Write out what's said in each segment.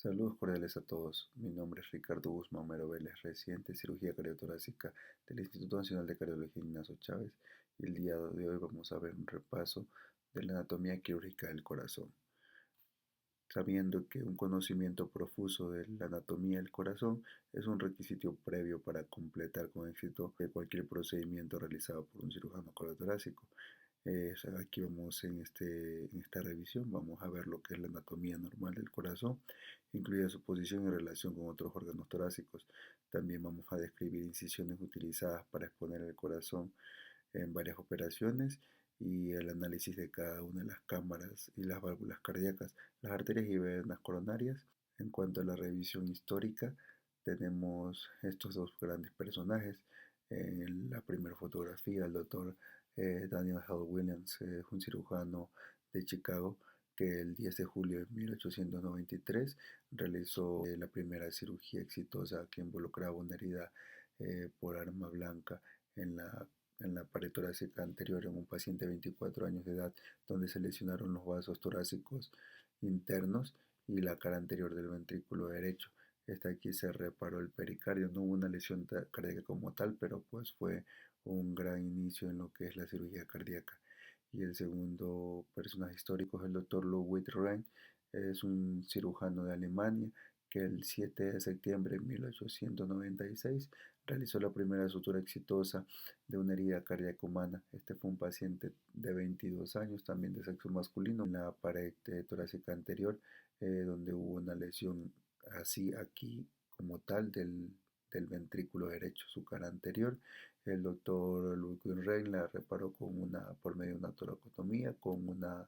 Saludos cordiales a todos. Mi nombre es Ricardo Guzmán Mero Vélez, residente de cirugía cardiotorácica del Instituto Nacional de Cardiología Ignacio Chávez, y el día de hoy vamos a ver un repaso de la anatomía quirúrgica del corazón. Sabiendo que un conocimiento profuso de la anatomía del corazón es un requisito previo para completar con éxito cualquier procedimiento realizado por un cirujano cardiotorácico. Aquí vamos en esta revisión, vamos a ver lo que es la anatomía normal del corazón, incluida su posición en relación con otros órganos torácicos. También vamos a describir incisiones utilizadas para exponer el corazón en varias operaciones y el análisis de cada una de las cámaras y las válvulas cardíacas, las arterias y venas coronarias. En cuanto a la revisión histórica, tenemos estos dos grandes personajes. En la primera fotografía, el doctor Daniel Hall Williams, un cirujano de Chicago, que el 10 de julio de 1893 realizó la primera cirugía exitosa que involucraba una herida por arma blanca en la pared torácica anterior en un paciente de 24 años de edad, donde se lesionaron los vasos torácicos internos y la cara anterior del ventrículo derecho. Aquí se reparó el pericardio, no hubo una lesión cardíaca como tal, pero pues fue un gran inicio en lo que es la cirugía cardíaca. Y el segundo personaje histórico es el doctor Ludwig Rehm, es un cirujano de Alemania que el 7 de septiembre de 1896 realizó la primera sutura exitosa de una herida cardíaca humana. Este fue un paciente de 22 años, también de sexo masculino, en la pared torácica anterior, donde hubo una lesión así aquí como tal del ventrículo derecho, su cara anterior. El doctor Ludwig Rehm la reparó por medio de una toracotomía con una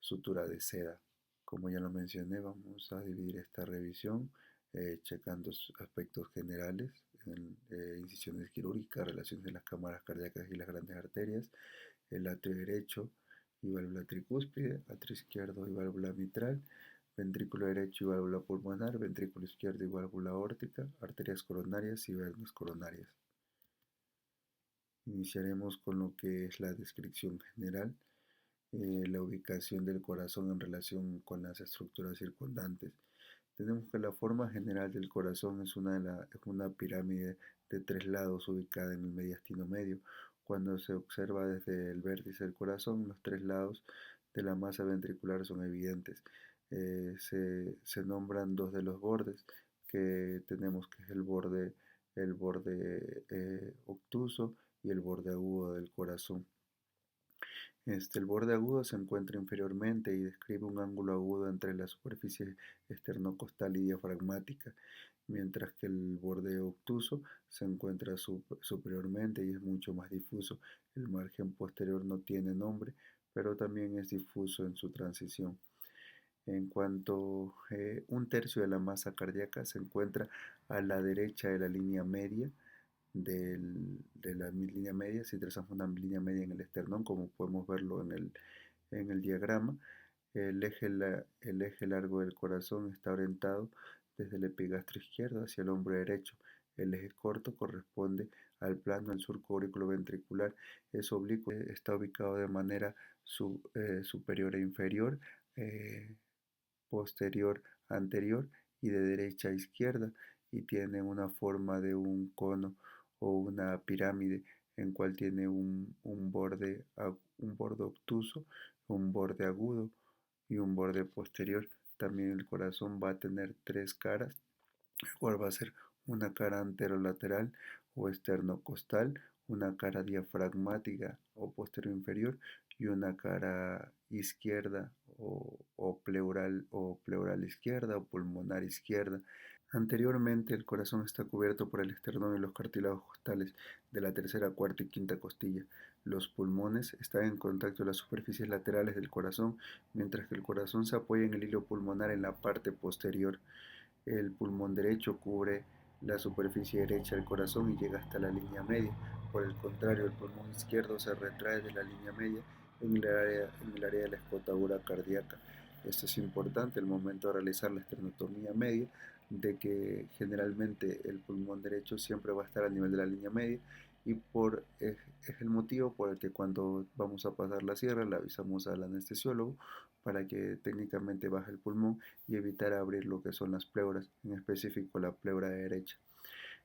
sutura de seda. Como ya lo mencioné, vamos a dividir esta revisión checando aspectos generales, incisiones quirúrgicas, relaciones de las cámaras cardíacas y las grandes arterias, el atrio derecho y válvula tricúspide, atrio izquierdo y válvula mitral, ventrículo derecho y válvula pulmonar, ventrículo izquierdo y válvula aórtica, arterias coronarias y venas coronarias. Iniciaremos con lo que es la descripción general, la ubicación del corazón en relación con las estructuras circundantes. Tenemos que la forma general del corazón es una pirámide de tres lados ubicada en el mediastino medio. Cuando se observa desde el vértice del corazón, los tres lados de la masa ventricular son evidentes. Se nombran dos de los bordes que tenemos, que es el borde obtuso y el borde agudo del corazón. El borde agudo se encuentra inferiormente y describe un ángulo agudo entre la superficie esternocostal y diafragmática, mientras que el borde obtuso se encuentra superiormente y es mucho más difuso. El margen posterior no tiene nombre, pero también es difuso en su transición. En cuanto un tercio de la masa cardíaca se encuentra a la derecha de la línea media, de la línea media, si trazamos una línea media en el esternón, como podemos verlo en el diagrama. El eje largo del corazón está orientado desde el epigastrio izquierdo hacia el hombro derecho. El eje corto corresponde al plano del surco auriculoventricular. Es oblicuo, está ubicado de manera superior e inferior, posterior, anterior y de derecha a izquierda, y tiene una forma de un cono o una pirámide, en cual tiene un borde obtuso, un borde agudo y un borde posterior. También el corazón va a tener tres caras, el cual va a ser una cara anterolateral o esternocostal, una cara diafragmática o posterior inferior y una cara izquierda o pleural izquierda o pulmonar izquierda. Anteriormente, el corazón está cubierto por el esternón y los cartílagos costales de la tercera, cuarta y quinta costilla. Los pulmones están en contacto con las superficies laterales del corazón, mientras que el corazón se apoya en el hilo pulmonar en la parte posterior. El pulmón derecho cubre la superficie derecha del corazón y llega hasta la línea media. Por el contrario, el pulmón izquierdo se retrae de la línea media en el área de la escotadura cardíaca. Esto es importante al momento de realizar la esternotomía media, de que generalmente el pulmón derecho siempre va a estar a nivel de la línea media es el motivo por el que cuando vamos a pasar la sierra le avisamos al anestesiólogo para que técnicamente baje el pulmón y evitar abrir lo que son las pleuras, en específico la pleura derecha.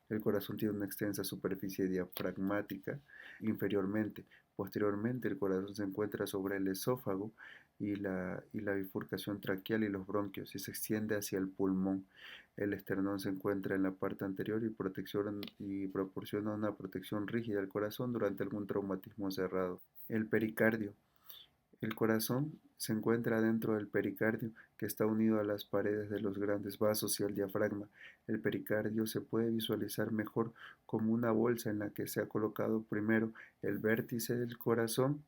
El corazón tiene una extensa superficie diafragmática inferiormente. Posteriormente, el corazón se encuentra sobre el esófago y la bifurcación traqueal y los bronquios y se extiende hacia el pulmón. El esternón se encuentra en la parte anterior y proporciona una protección rígida al corazón durante algún traumatismo cerrado. El pericardio. El corazón se encuentra dentro del pericardio, que está unido a las paredes de los grandes vasos y al diafragma. El pericardio se puede visualizar mejor como una bolsa en la que se ha colocado primero el vértice del corazón.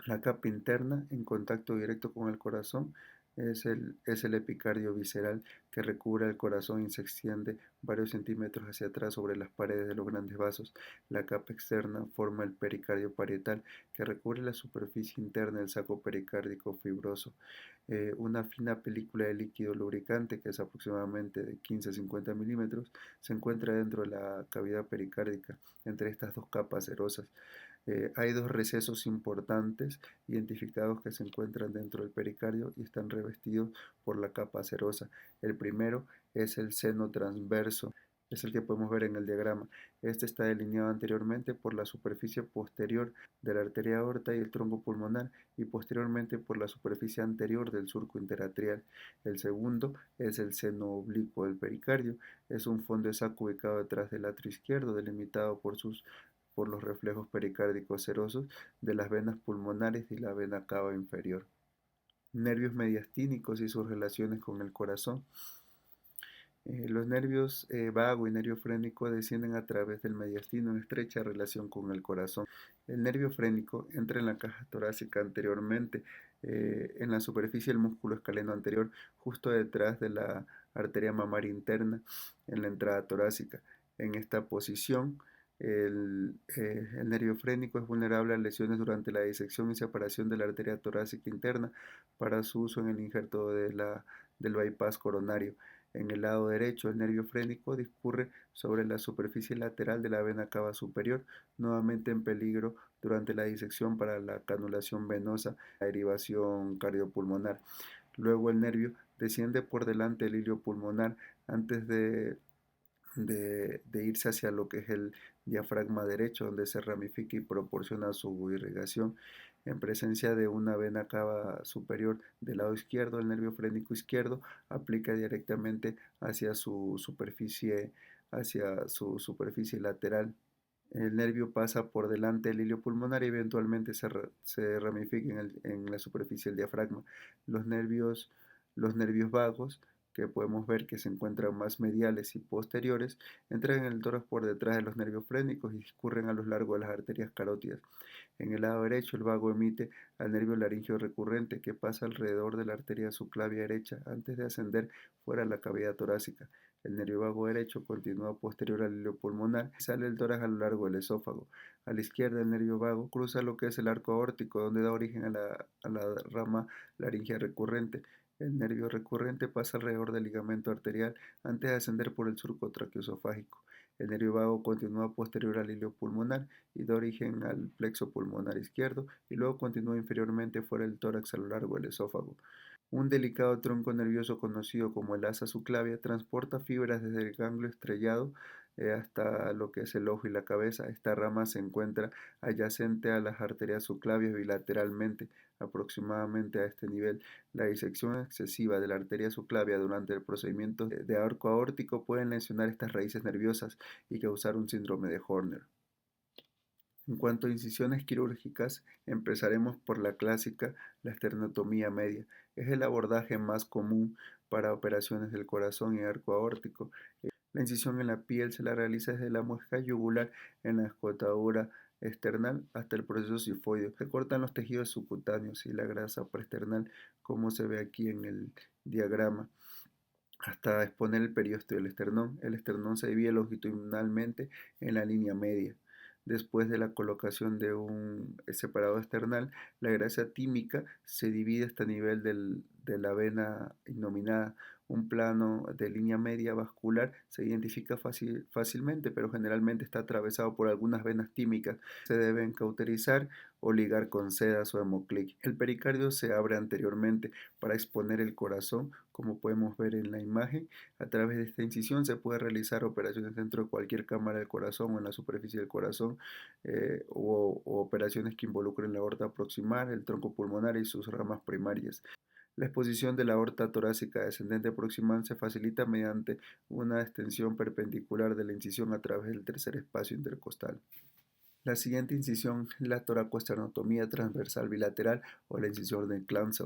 La capa interna, en contacto directo con el corazón, es el epicardio visceral que recubre el corazón y se extiende varios centímetros hacia atrás sobre las paredes de los grandes vasos. La capa externa forma el pericardio parietal que recubre la superficie interna del saco pericárdico fibroso. Una fina película de líquido lubricante, que es aproximadamente de 15 a 50 milímetros, se encuentra dentro de la cavidad pericárdica, entre estas dos capas serosas. Hay dos recesos importantes identificados que se encuentran dentro del pericardio y están revestidos por la capa serosa. El primero es el seno transverso, es el que podemos ver en el diagrama. Este está delineado anteriormente por la superficie posterior de la arteria aorta y el tronco pulmonar y posteriormente por la superficie anterior del surco interatrial. El segundo es el seno oblicuo del pericardio. Es un fondo de saco ubicado detrás del atrio izquierdo, delimitado por los reflejos pericárdicos serosos de las venas pulmonares y la vena cava inferior. Nervios mediastínicos y sus relaciones con el corazón. Los nervios vago y nervio frénico descienden a través del mediastino en estrecha relación con el corazón. El nervio frénico entra en la caja torácica anteriormente, en la superficie del músculo escaleno anterior, justo detrás de la arteria mamaria interna, en la entrada torácica. En esta posición, el nervio frénico es vulnerable a lesiones durante la disección y separación de la arteria torácica interna para su uso en el injerto del bypass coronario. En el lado derecho, el nervio frénico discurre sobre la superficie lateral de la vena cava superior, nuevamente en peligro durante la disección para la canulación venosa, la derivación cardiopulmonar. Luego el nervio desciende por delante del hilio pulmonar antes de irse hacia lo que es el diafragma derecho, donde se ramifica y proporciona su irrigación. En presencia de una vena cava superior del lado izquierdo, el nervio frénico izquierdo aplica directamente hacia su superficie lateral. El nervio pasa por delante del hilio pulmonar y eventualmente se ramifica en la superficie del diafragma. Los nervios, los nervios vagos, que podemos ver que se encuentran más mediales y posteriores, entran en el tórax por detrás de los nervios frénicos y discurren a lo largo de las arterias carótidas. En el lado derecho, el vago emite al nervio laringio recurrente que pasa alrededor de la arteria subclavia derecha antes de ascender fuera de la cavidad torácica. El nervio vago derecho continúa posterior al hilio pulmonar y sale del tórax a lo largo del esófago. A la izquierda, el nervio vago cruza lo que es el arco aórtico, donde da origen a la rama laringea recurrente. El nervio recurrente pasa alrededor del ligamento arterial antes de ascender por el surco traqueoesofágico. El nervio vago continúa posterior al hilio pulmonar y da origen al plexo pulmonar izquierdo y luego continúa inferiormente fuera del tórax a lo largo del esófago. Un delicado tronco nervioso conocido como el asa subclavia transporta fibras desde el ganglio estrellado hasta lo que es el ojo y la cabeza. Esta rama se encuentra adyacente a las arterias subclavias bilateralmente, aproximadamente a este nivel. La disección excesiva de la arteria subclavia durante el procedimiento de arco aórtico puede lesionar estas raíces nerviosas y causar un síndrome de Horner. En cuanto a incisiones quirúrgicas, empezaremos por la clásica, la esternotomía media. Es el abordaje más común para operaciones del corazón y arco aórtico. La incisión en la piel se la realiza desde la muesca yugular en la escotadura external hasta el proceso sifoideo. Se cortan los tejidos subcutáneos y la grasa preesternal, como se ve aquí en el diagrama, hasta exponer el periósteo del esternón. El esternón se divide longitudinalmente en la línea media. Después de la colocación de un separador external, la grasa tímica se divide hasta el nivel de la vena innominada. Un plano de línea media vascular se identifica fácilmente, pero generalmente está atravesado por algunas venas tímicas. Se deben cauterizar o ligar con sedas o hemoclic. El pericardio se abre anteriormente para exponer el corazón, como podemos ver en la imagen. A través de esta incisión se puede realizar operaciones dentro de cualquier cámara del corazón o en la superficie del corazón, o operaciones que involucren la aorta proximal, el tronco pulmonar y sus ramas primarias. La exposición de la aorta torácica descendente proximal se facilita mediante una extensión perpendicular de la incisión a través del tercer espacio intercostal. La siguiente incisión es la toracoesternotomía transversal bilateral o la incisión de Clancy.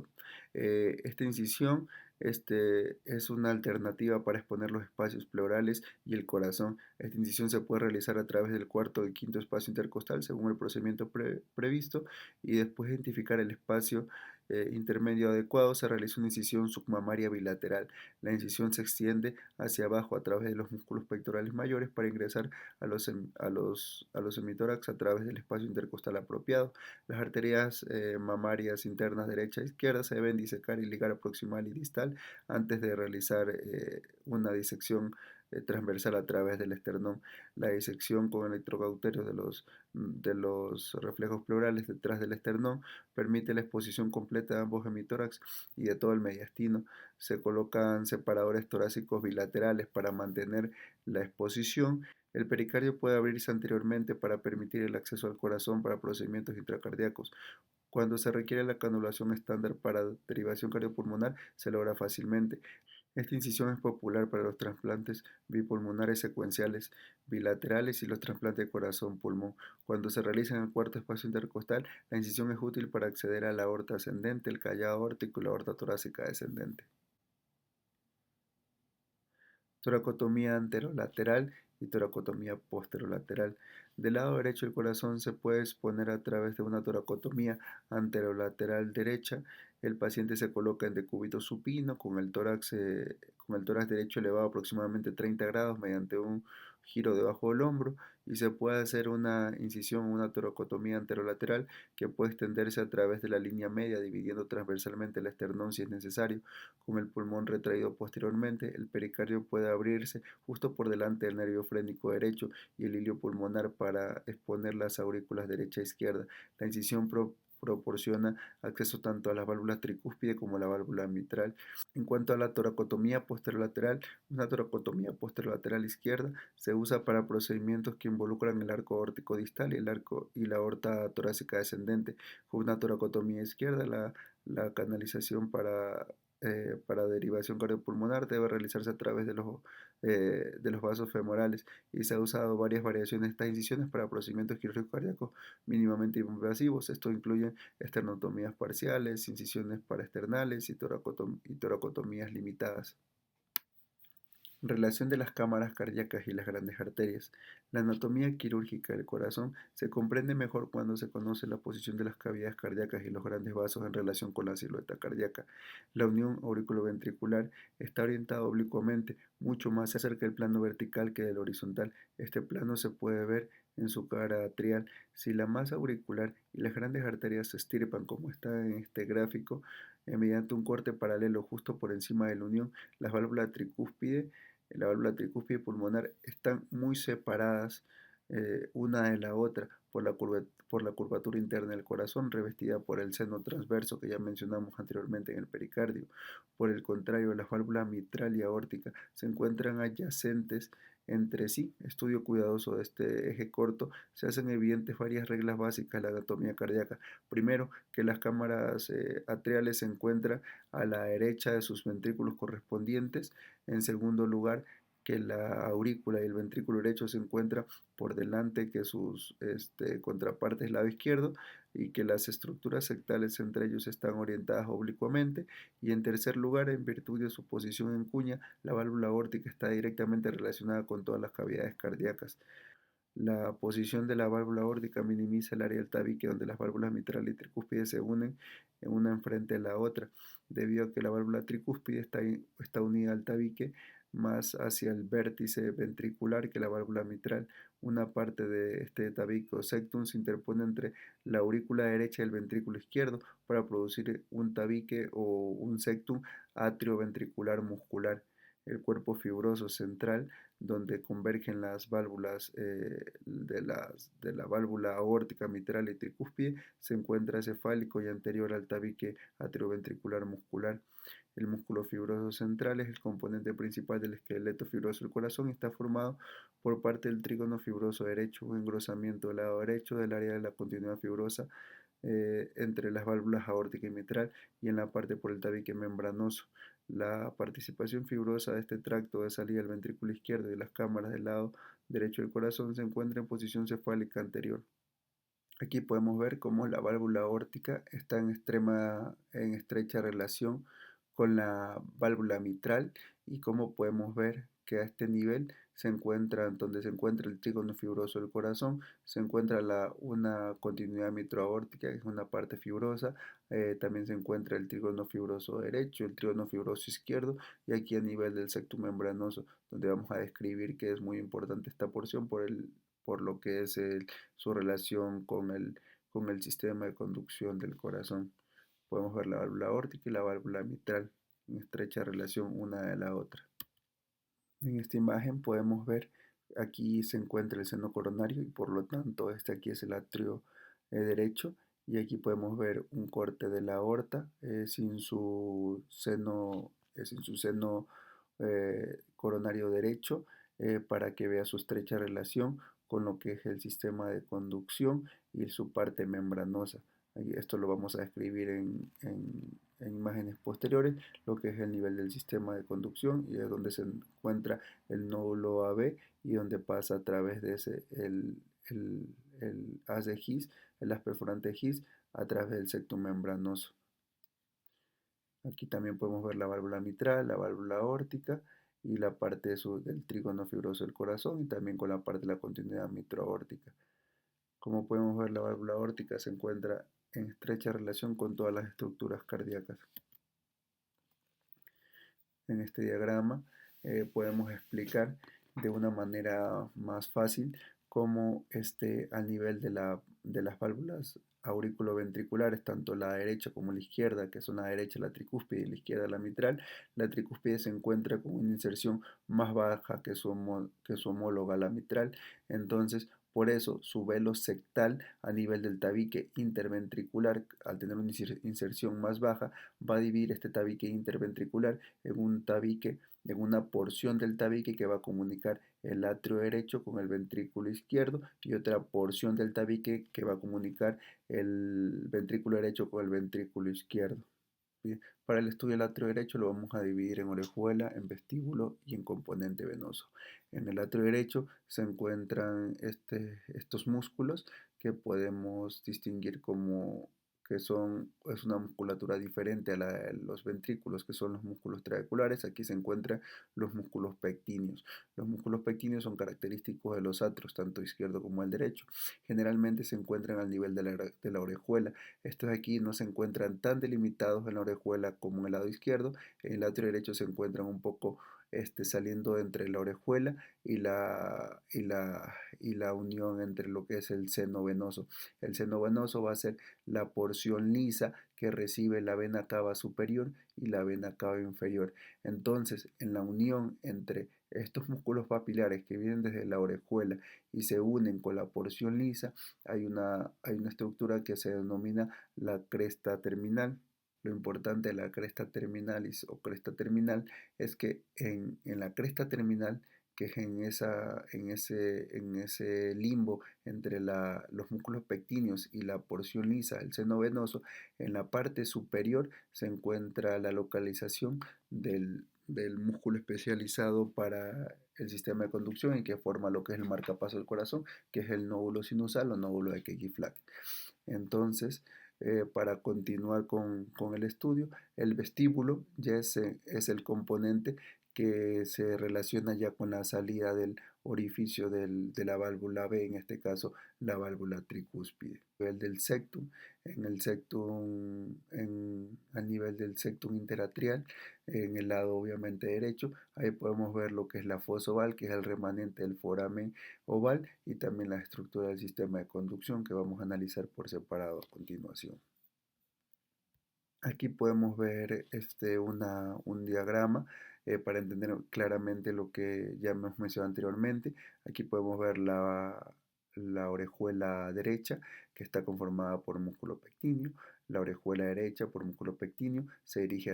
Esta incisión es una alternativa para exponer los espacios pleurales y el corazón. Esta incisión se puede realizar a través del cuarto o el quinto espacio intercostal según el procedimiento previsto, y después de identificar el espacio intermedio adecuado se realiza una incisión submamaria bilateral. La incisión se extiende hacia abajo a través de los músculos pectorales mayores para ingresar a los hemitórax a través del espacio intercostal apropiado. Las arterias mamarias internas derecha e izquierda se deben disecar y ligar proximal y distal antes de realizar una disección transversal a través del esternón. La disección con electrocauterios de los reflejos pleurales detrás del esternón permite la exposición completa de ambos hemitórax y de todo el mediastino. Se colocan separadores torácicos bilaterales para mantener la exposición. El pericardio puede abrirse anteriormente para permitir el acceso al corazón para procedimientos intracardíacos. Cuando se requiere la canulación estándar para derivación cardiopulmonar, se logra fácilmente. Esta incisión es popular para los trasplantes bipulmonares secuenciales bilaterales y los trasplantes de corazón-pulmón. Cuando se realiza en el cuarto espacio intercostal, la incisión es útil para acceder a la aorta ascendente, el callado aórtico y la aorta torácica descendente. Toracotomía anterolateral y toracotomía posterolateral. Del lado derecho el corazón se puede exponer a través de una toracotomía anterolateral derecha. El paciente se coloca en decúbito supino con el tórax derecho elevado aproximadamente 30 grados mediante un giro debajo del hombro, y se puede hacer una incisión, una toracotomía anterolateral que puede extenderse a través de la línea media dividiendo transversalmente el esternón si es necesario. Con el pulmón retraído posteriormente, el pericardio puede abrirse justo por delante del nervio frénico derecho y el hilio pulmonar para exponer las aurículas derecha e izquierda. La incisión proporciona acceso tanto a las válvulas tricúspide como a la válvula mitral. En cuanto a la toracotomía posterolateral, una toracotomía posterolateral izquierda se usa para procedimientos que involucran el arco aórtico distal y el arco y la aorta torácica descendente. Con una toracotomía izquierda, la canalización para derivación cardiopulmonar debe realizarse a través de los vasos femorales, y se ha usado varias variaciones de estas incisiones para procedimientos quirúrgicos cardíacos mínimamente invasivos. Esto incluye esternotomías parciales, incisiones paraesternales y toracotomías limitadas. Relación de las cámaras cardíacas y las grandes arterias. La anatomía quirúrgica del corazón se comprende mejor cuando se conoce la posición de las cavidades cardíacas y los grandes vasos en relación con la silueta cardíaca. La unión auriculoventricular está orientada oblicuamente, mucho más cerca del plano vertical que del horizontal. Este plano se puede ver en su cara atrial. Si la masa auricular y las grandes arterias se estirpan, como está en este gráfico, mediante un corte paralelo justo por encima de la unión, la válvula tricúspide pulmonar están muy separadas una de la otra por la curvatura interna del corazón, revestida por el seno transverso que ya mencionamos anteriormente en el pericardio. Por el contrario, las válvulas mitral y aórtica se encuentran adyacentes entre sí. Estudio cuidadoso de este eje corto se hacen evidentes varias reglas básicas de la anatomía cardíaca. Primero, que las cámaras atriales se encuentran a la derecha de sus ventrículos correspondientes. En segundo lugar, que la aurícula y el ventrículo derecho se encuentran por delante que sus contrapartes del lado izquierdo, y que las estructuras sectales entre ellos están orientadas oblicuamente. Y en tercer lugar, en virtud de su posición en cuña, la válvula aórtica está directamente relacionada con todas las cavidades cardíacas. La posición de la válvula aórtica minimiza el área del tabique donde las válvulas mitral y tricúspide se unen en una enfrente de la otra, debido a que la válvula tricúspide está unida al tabique más hacia el vértice ventricular que la válvula mitral. Una parte de este tabique o septum se interpone entre la aurícula derecha y el ventrículo izquierdo para producir un tabique o un septum atrioventricular muscular. El cuerpo fibroso central donde convergen las válvulas de la válvula aórtica mitral y tricúspide, se encuentra cefálico y anterior al tabique atrioventricular muscular. El músculo fibroso central es el componente principal del esqueleto fibroso del corazón y está formado por parte del trígono fibroso derecho, un engrosamiento del lado derecho del área de la continuidad fibrosa entre las válvulas aórtica y mitral y en la parte por el tabique membranoso. La participación fibrosa de este tracto de salida del ventrículo izquierdo y las cámaras del lado derecho del corazón se encuentra en posición cefálica anterior. Aquí podemos ver cómo la válvula aórtica está en estrecha relación con la válvula mitral y cómo podemos ver que a este nivel donde se encuentra el trígono fibroso del corazón, se encuentra una continuidad mitroaórtica, que es una parte fibrosa, también se encuentra el trígono fibroso derecho, el trígono fibroso izquierdo y aquí a nivel del septum membranoso, donde vamos a describir que es muy importante esta porción por lo que es su relación con el sistema de conducción del corazón. Podemos ver la válvula aórtica y la válvula mitral en estrecha relación una de la otra. En esta imagen podemos ver, aquí se encuentra el seno coronario y por lo tanto este aquí es el atrio derecho y aquí podemos ver un corte de la aorta sin su seno coronario derecho para que vea su estrecha relación con lo que es el sistema de conducción y su parte membranosa. Esto lo vamos a describir en imágenes posteriores, lo que es el nivel del sistema de conducción y es donde se encuentra el nódulo AB y donde pasa a través de ese el haz de His, el haz perforante His, a través del septum membranoso. Aquí también podemos ver la válvula mitral, la válvula aórtica y la parte del trígono fibroso del corazón y también con la parte de la continuidad mitroaórtica. Como podemos ver, la válvula aórtica se encuentra en estrecha relación con todas las estructuras cardíacas. En este diagrama podemos explicar de una manera más fácil cómo al nivel de las válvulas auriculoventriculares, tanto la derecha como la izquierda, que son la derecha la tricúspide y la izquierda la mitral, la tricúspide se encuentra con una inserción más baja que su homóloga la mitral, entonces por eso su velo septal a nivel del tabique interventricular, al tener una inserción más baja, va a dividir este tabique interventricular en un tabique, en una porción del tabique que va a comunicar el atrio derecho con el ventrículo izquierdo y otra porción del tabique que va a comunicar el ventrículo derecho con el ventrículo izquierdo. Bien, para el estudio del atrio derecho lo vamos a dividir en orejuela, en vestíbulo y en componente venoso. En el atrio derecho se encuentran estos músculos que podemos distinguir como es una musculatura diferente a la de los ventrículos, que son los músculos trabeculares. Aquí se encuentran los músculos pectíneos. Los músculos pectíneos son característicos de los atrios, tanto izquierdo como el derecho. Generalmente se encuentran al nivel de la orejuela. Estos aquí no se encuentran tan delimitados en la orejuela como en el lado izquierdo. En el atrio derecho se encuentran un poco saliendo entre la orejuela y la unión entre lo que es el seno venoso. El seno venoso va a ser la porción lisa que recibe la vena cava superior y la vena cava inferior. Entonces, en la unión entre estos músculos papilares que vienen desde la orejuela y se unen con la porción lisa, hay una estructura que se denomina la cresta terminal. Lo importante de la cresta terminalis o cresta terminal es que en la cresta terminal, que es en ese limbo entre los músculos pectíneos y la porción lisa del seno venoso, en la parte superior se encuentra la localización del músculo especializado para el sistema de conducción y que forma lo que es el marcapaso del corazón, que es el nódulo sinusal o nódulo de Kecky-Flack. Entonces, para continuar con el estudio, el vestíbulo ya es el componente que se relaciona ya con la salida del orificio de la válvula B, en este caso la válvula tricúspide. A nivel del septum, a nivel del septum interatrial, en el lado obviamente derecho, ahí podemos ver lo que es la fosa oval, que es el remanente del foramen oval, y también la estructura del sistema de conducción que vamos a analizar por separado a continuación. Aquí podemos ver un diagrama para entender claramente lo que ya hemos mencionado anteriormente. Aquí podemos ver la orejuela derecha, que está conformada por músculo pectíneo. La orejuela derecha por músculo pectíneo se dirige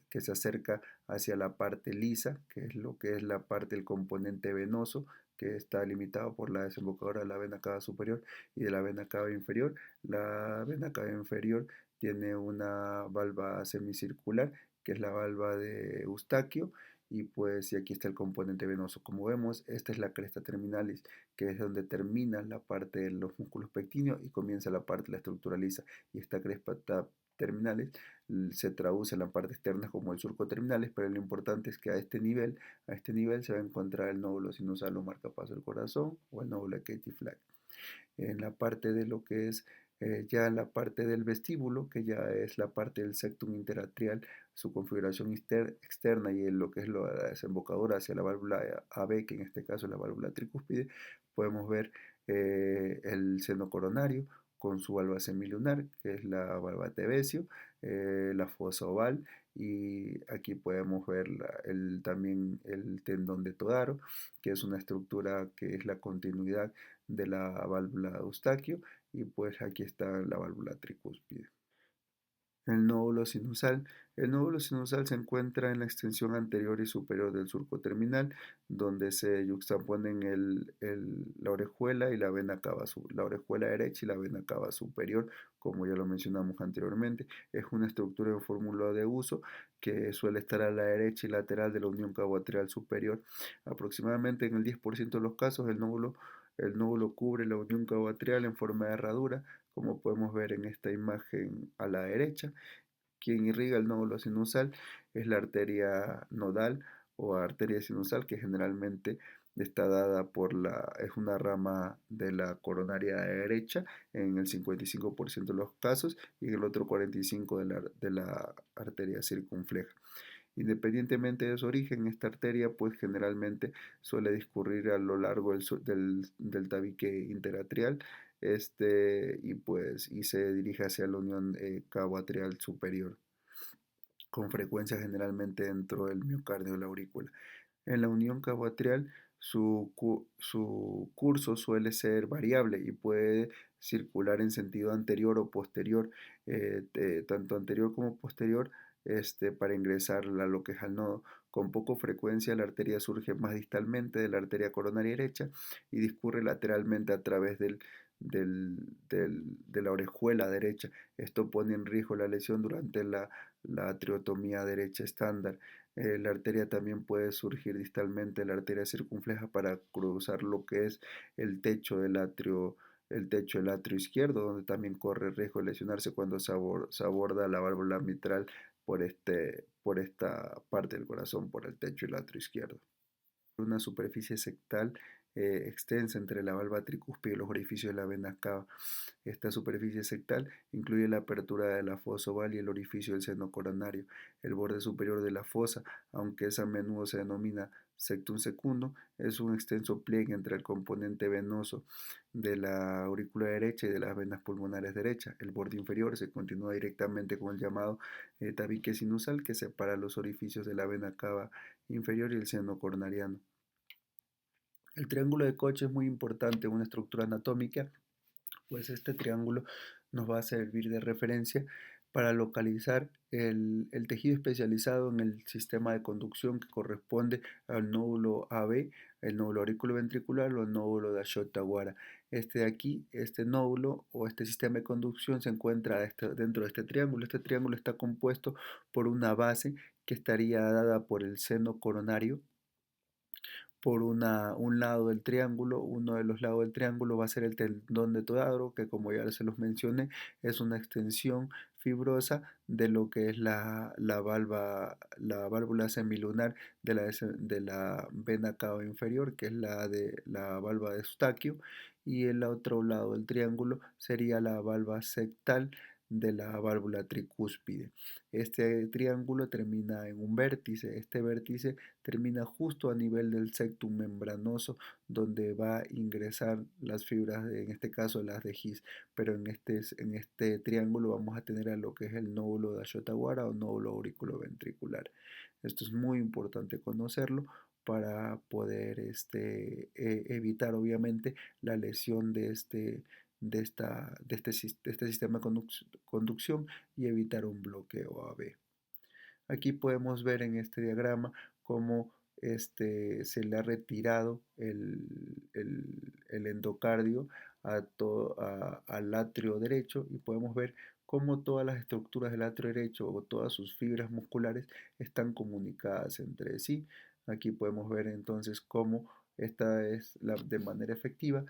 que se acerca hacia la parte lisa, que es lo que es la parte del componente venoso, que está limitado por la desembocadura de la vena cava superior y de la vena cava inferior. La vena cava inferior tiene una valva semicircular, que es la valva de Eustaquio, y pues y aquí está el componente venoso. Como vemos, esta es la cresta terminalis, que es donde termina la parte de los músculos pectíneos y comienza la parte de la estructura lisa. Y esta cresta terminalis se traduce en la parte externa como el surco terminalis, pero lo importante es que a este nivel se va a encontrar el nódulo sinusal o marcapaso del corazón o el nódulo de Katy Flag. En la parte de lo que es ya la parte del vestíbulo, que ya es la parte del septum interatrial, su configuración externa y en lo que es la desembocadura hacia la válvula AB, que en este caso es la válvula tricúspide, podemos ver el seno coronario con su valva semilunar, que es la valva Tevesio, la fosa oval, y aquí podemos ver también el tendón de Todaro, que es una estructura que es la continuidad de la válvula Eustaquio, y pues aquí está la válvula tricúspide. El nódulo sinusal. El nódulo sinusal se encuentra en la extensión anterior y superior del surco terminal, donde se yuxtaponen la orejuela y la vena cava, la orejuela derecha y la vena cava superior, como ya lo mencionamos anteriormente. Es una estructura en fórmula de uso que suele estar a la derecha y lateral de la unión cavoatrial superior. Aproximadamente en el 10% de los casos, el nódulo cubre la unión cavoatrial en forma de herradura, como podemos ver en esta imagen a la derecha. Quien irriga el nódulo sinusal es la arteria nodal o arteria sinusal, que generalmente está dada es una rama de la coronaria derecha en el 55% de los casos y en el otro 45% de la arteria circunfleja. Independientemente de su origen, esta arteria pues generalmente suele discurrir a lo largo del tabique interatrial, y se dirige hacia la unión cavoatrial superior, con frecuencia generalmente dentro del miocardio de la aurícula. En la unión cavoatrial su curso suele ser variable y puede circular en sentido anterior o posterior, tanto anterior como posterior, para ingresar a lo que es al nodo. Con poca frecuencia la arteria surge más distalmente de la arteria coronaria derecha y discurre lateralmente a través de la orejuela derecha. Esto pone en riesgo la lesión durante la triotomía derecha estándar. La arteria también puede surgir distalmente de la arteria circunfleja para cruzar lo que es el techo del atrio izquierdo, donde también corre riesgo de lesionarse cuando se aborda la válvula mitral por esta parte del corazón, por el techo del atrio izquierdo. Una superficie septal extensa entre la valva tricúspide y los orificios de la vena cava. Esta superficie septal incluye la apertura de la fosa oval y el orificio del seno coronario. El borde superior de la fosa, aunque es a menudo se denomina septum secundum, es un extenso pliegue entre el componente venoso de la aurícula derecha y de las venas pulmonares derechas. El borde inferior se continúa directamente con el llamado tabique sinusal, que separa los orificios de la vena cava inferior y el seno coronariano. El triángulo de Koch es muy importante en una estructura anatómica, pues este triángulo nos va a servir de referencia para localizar el tejido especializado en el sistema de conducción que corresponde al nódulo AB, el nódulo auriculoventricular o el nódulo de Ashok-Tawara. Este de aquí, este nódulo o este sistema de conducción se encuentra dentro de este triángulo. Este triángulo está compuesto por una base que estaría dada por el seno coronario, por un lado del triángulo. Uno de los lados del triángulo va a ser el tendón de torácico, que como ya se los mencioné, es una extensión fibrosa de lo que es la válvula semilunar de la vena cava inferior, que es la de la valva de Eustaquio, y el otro lado del triángulo sería la valva septal de la válvula tricúspide. Este triángulo termina en un vértice. Este vértice termina justo a nivel del septum membranoso, donde va a ingresar las fibras, en este caso las de His, pero en este triángulo vamos a tener a lo que es el nódulo de Ashotawara o nódulo auriculoventricular. Esto es muy importante conocerlo para poder evitar obviamente la lesión de este sistema de conducción y evitar un bloqueo AB. Aquí podemos ver en este diagrama cómo se le ha retirado el endocardio al atrio derecho, y podemos ver cómo todas las estructuras del atrio derecho o todas sus fibras musculares están comunicadas entre sí. Aquí podemos ver entonces cómo esta es de manera efectiva,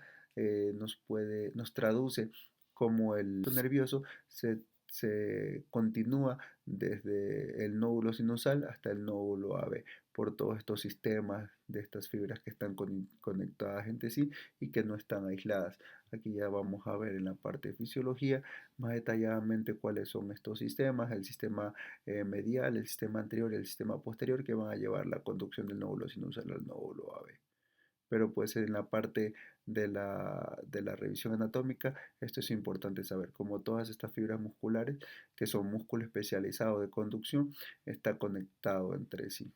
nos traduce cómo el nervioso se continúa desde el nódulo sinusal hasta el nódulo AB, por todos estos sistemas de estas fibras que están conectadas entre sí y que no están aisladas. Aquí ya vamos a ver en la parte de fisiología más detalladamente cuáles son estos sistemas, el sistema medial, el sistema anterior y el sistema posterior, que van a llevar la conducción del nódulo sinusal al nódulo AB. Pero pues en la parte de la revisión anatómica, esto es importante saber, como todas estas fibras musculares, que son músculo especializado de conducción, está conectado entre sí.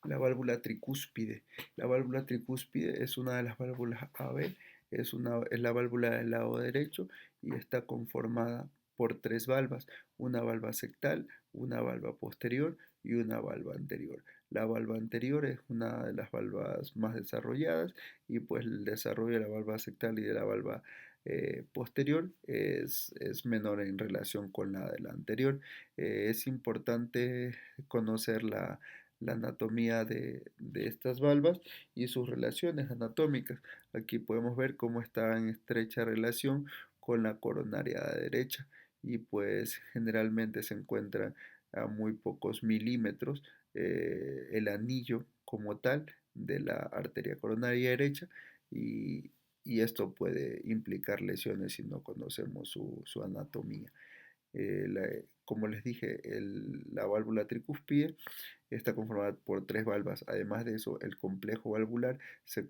La válvula tricúspide. La válvula tricúspide es una de las válvulas AB, es la válvula del lado derecho y está conformada por tres valvas: una valva sectal, una valva posterior y una valva anterior. La valva anterior es una de las valvas más desarrolladas, y pues el desarrollo de la valva sectal y de la valva posterior es menor en relación con la de la anterior. Es importante conocer la anatomía de estas valvas y sus relaciones anatómicas. Aquí podemos ver cómo está en estrecha relación con la coronaria derecha, y pues generalmente se encuentra a muy pocos milímetros el anillo como tal de la arteria coronaria derecha, y, y esto puede implicar lesiones si no conocemos su anatomía. Como les dije, la válvula tricúspide está conformada por tres valvas. Además de eso, el complejo valvular se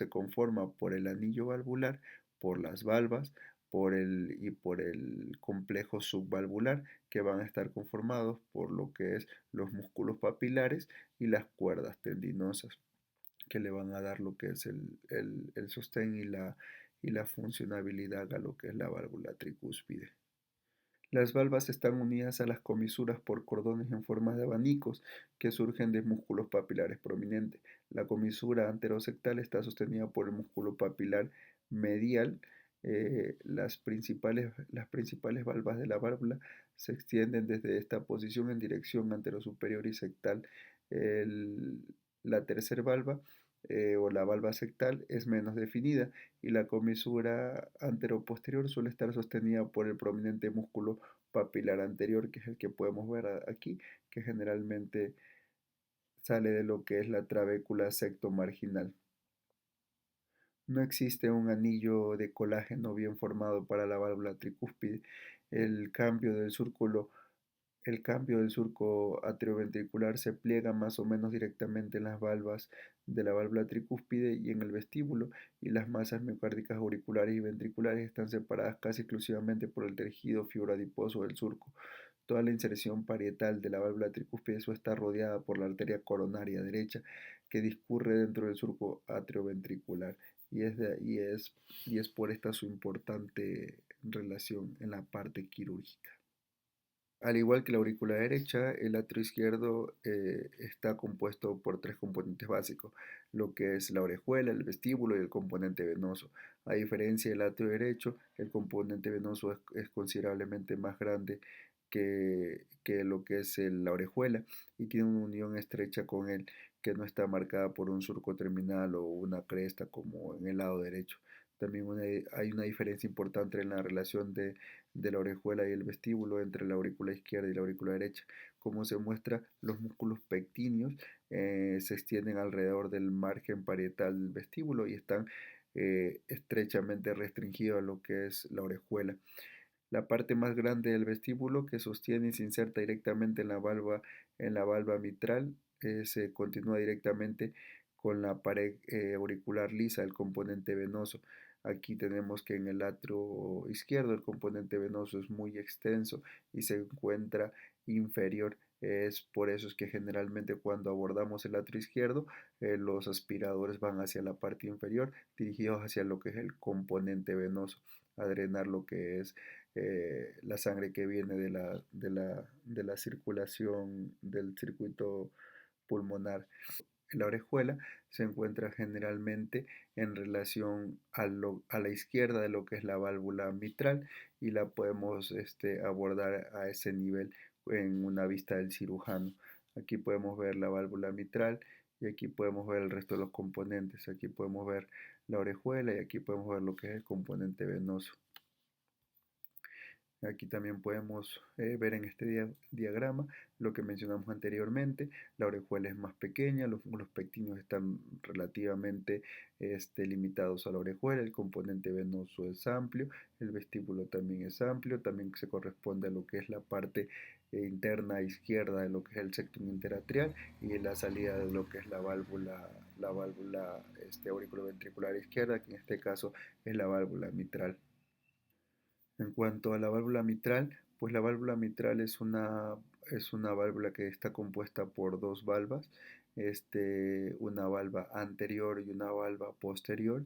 conforma por el anillo valvular, por las valvas, por el complejo subvalvular, que van a estar conformados por lo que es los músculos papilares y las cuerdas tendinosas, que le van a dar lo que es el sostén y la funcionabilidad a lo que es la válvula tricúspide. Las valvas están unidas a las comisuras por cordones en forma de abanicos que surgen de músculos papilares prominentes. La comisura anterosectal está sostenida por el músculo papilar medial. Las principales valvas de la válvula se extienden desde esta posición en dirección anterosuperior y sectal. El- la tercera valva o la valva sectal es menos definida, y la comisura anteroposterior suele estar sostenida por el prominente músculo papilar anterior, que es el que podemos ver aquí, que generalmente sale de lo que es la trabécula sectomarginal. No existe un anillo de colágeno bien formado para la válvula tricúspide. El cambio del surco El cambio del surco atrioventricular se pliega más o menos directamente en las valvas de la válvula tricúspide y en el vestíbulo, y las masas miocárdicas auriculares y ventriculares están separadas casi exclusivamente por el tejido fibroadiposo del surco. Toda la inserción parietal de la válvula tricúspide está rodeada por la arteria coronaria derecha, que discurre dentro del surco atrioventricular, y es por esta su importante relación en la parte quirúrgica. Al igual que la aurícula derecha, el atrio izquierdo está compuesto por tres componentes básicos, lo que es la orejuela, el vestíbulo y el componente venoso. A diferencia del atrio derecho, el componente venoso es considerablemente más grande que lo que es la orejuela y tiene una unión estrecha con él que no está marcada por un surco terminal o una cresta como en el lado derecho. También hay una diferencia importante en la relación de la orejuela y el vestíbulo entre la aurícula izquierda y la aurícula derecha. Como se muestra, los músculos pectíneos se extienden alrededor del margen parietal del vestíbulo y están estrechamente restringidos a lo que es la orejuela. La parte más grande del vestíbulo que sostiene y se inserta directamente en la valva mitral se continúa directamente con la pared auricular lisa, el componente venoso. Aquí tenemos que en el atrio izquierdo el componente venoso es muy extenso y se encuentra inferior. Es por eso es que generalmente cuando abordamos el atrio izquierdo, los aspiradores van hacia la parte inferior, dirigidos hacia lo que es el componente venoso, a drenar lo que es la sangre que viene de la circulación del circuito pulmonar. La orejuela se encuentra generalmente en relación a la izquierda de lo que es la válvula mitral y la podemos abordar a ese nivel en una vista del cirujano. Aquí podemos ver la válvula mitral y aquí podemos ver el resto de los componentes. Aquí podemos ver la orejuela y aquí podemos ver lo que es el componente venoso. Aquí también podemos ver en este diagrama lo que mencionamos anteriormente. La orejuela es más pequeña, los músculos pectíneos están relativamente limitados a la orejuela, el componente venoso es amplio, el vestíbulo también es amplio, también se corresponde a lo que es la parte interna izquierda de lo que es el septum interatrial y la salida de lo que es la válvula auriculoventricular izquierda, que en este caso es la válvula mitral. En cuanto a la válvula mitral, pues la válvula mitral es una válvula que está compuesta por dos valvas, una valva anterior y una valva posterior,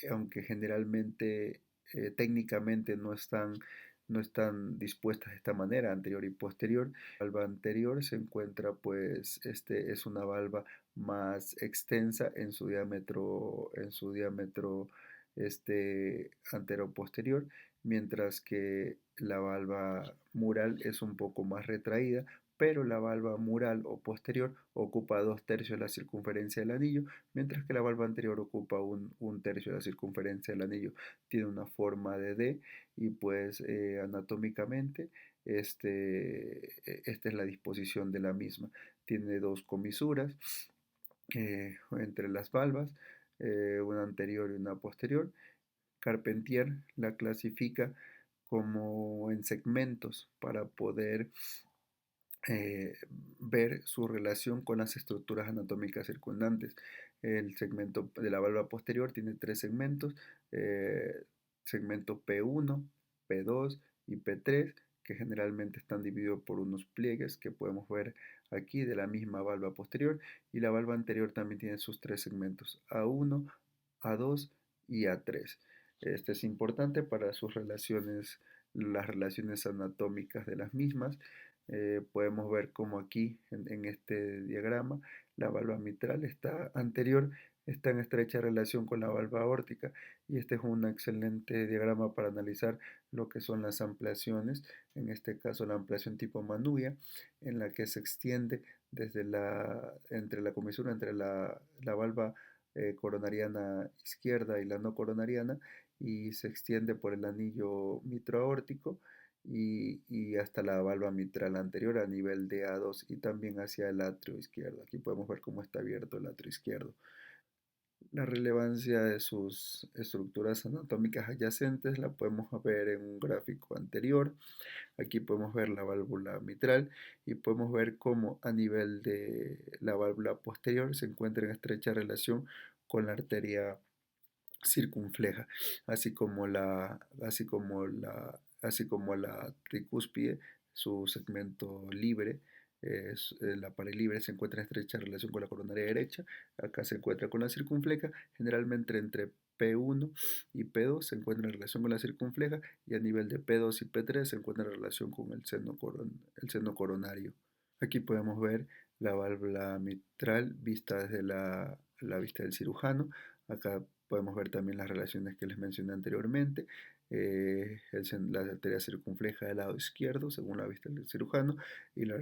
aunque generalmente técnicamente no están dispuestas de esta manera, anterior y posterior. La valva anterior se encuentra, pues, es una valva más extensa en su diámetro antero-posterior, mientras que la valva mural es un poco más retraída, pero la valva mural o posterior ocupa 2/3 de la circunferencia del anillo, mientras que la valva anterior ocupa un tercio de la circunferencia del anillo. Tiene una forma de D y pues anatómicamente esta es la disposición de la misma. Tiene dos comisuras entre las valvas, una anterior y una posterior. Carpentier la clasifica como en segmentos para poder eh, ver su relación con las estructuras anatómicas circundantes. El segmento de la válvula posterior tiene tres segmentos, eh, segmento P1, P2 y P3, que generalmente están divididos por unos pliegues que podemos ver aquí de la misma válvula posterior, y la válvula anterior también tiene sus tres segmentos, A1, A2 y A3. Este es importante para sus relaciones, las relaciones anatómicas de las mismas. Podemos ver como aquí en este diagrama la valva mitral está anterior, está en estrecha relación con la valva aórtica, y este es un excelente diagrama para analizar lo que son las ampliaciones, en este caso la ampliación tipo Manuia, en la que se extiende entre la comisura entre la valva coronariana izquierda y la no coronariana, y se extiende por el anillo mitroaórtico y hasta la valva mitral anterior a nivel de A2 y también hacia el atrio izquierdo. Aquí podemos ver cómo está abierto el atrio izquierdo. La relevancia de sus estructuras anatómicas adyacentes la podemos ver en un gráfico anterior. Aquí podemos ver la válvula mitral y podemos ver cómo a nivel de la válvula posterior se encuentra en estrecha relación con la arteria circunfleja, así como la tricúspide, su segmento libre, la pared libre se encuentra en estrecha relación con la coronaria derecha, acá se encuentra con la circunfleja, generalmente entre P1 y P2 se encuentra en relación con la circunfleja y a nivel de P2 y P3 se encuentra en relación con el seno coronario. Aquí podemos ver la válvula mitral vista desde la vista del cirujano. Acá podemos ver también las relaciones que les mencioné anteriormente. la arteria circunfleja del lado izquierdo, según la vista del cirujano, y la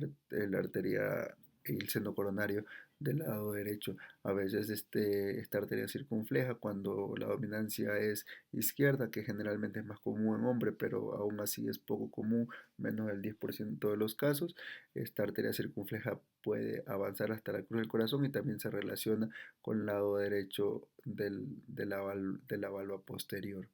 arteria y el seno coronario del lado derecho. A veces esta arteria circunfleja, cuando la dominancia es izquierda, que generalmente es más común en hombre, pero aún así es poco común, menos del 10% de los casos, esta arteria circunfleja puede avanzar hasta la cruz del corazón y también se relaciona con el lado derecho de la valva posterior.